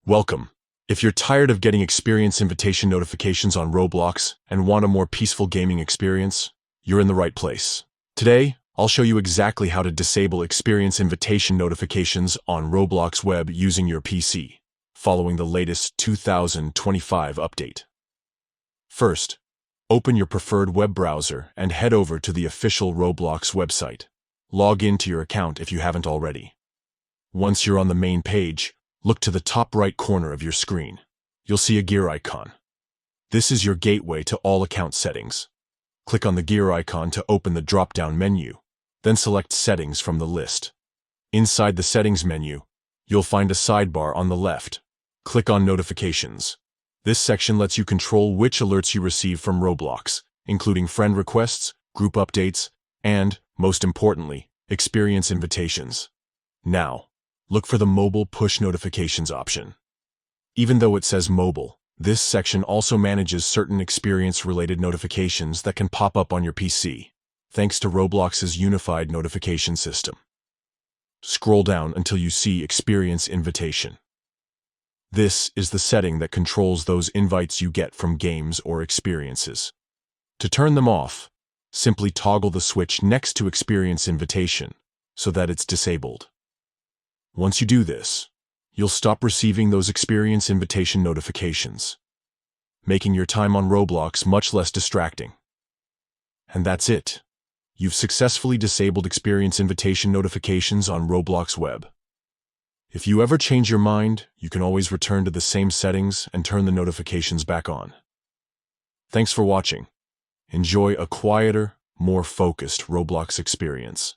Welcome. If you're tired of getting experience invitation notifications on Roblox and want a more peaceful gaming experience, you're in the right place. Today, I'll show you exactly how to disable experience invitation notifications on Roblox Web using your PC, following the latest 2025 update. First, open your preferred web browser and head over to the official Roblox website. Log into your account if you haven't already. Once you're on the main page, look to the top right corner of your screen. You'll see a gear icon. This is your gateway to all account settings. Click on the gear icon to open the drop-down menu, then select Settings from the list. Inside the Settings menu, you'll find a sidebar on the left. Click on Notifications. This section lets you control which alerts you receive from Roblox, including friend requests, group updates, and, most importantly, experience invitations. Now, look for the Mobile Push Notifications option. Even though it says mobile, this section also manages certain experience-related notifications that can pop up on your PC, thanks to Roblox's unified notification system. Scroll down until you see Experience Invitation. This is the setting that controls those invites you get from games or experiences. To turn them off, simply toggle the switch next to Experience Invitation so that it's disabled. Once you do this, you'll stop receiving those experience invitation notifications, making your time on Roblox much less distracting. And that's it. You've successfully disabled experience invitation notifications on Roblox Web. If you ever change your mind, you can always return to the same settings and turn the notifications back on. Thanks for watching. Enjoy a quieter, more focused Roblox experience.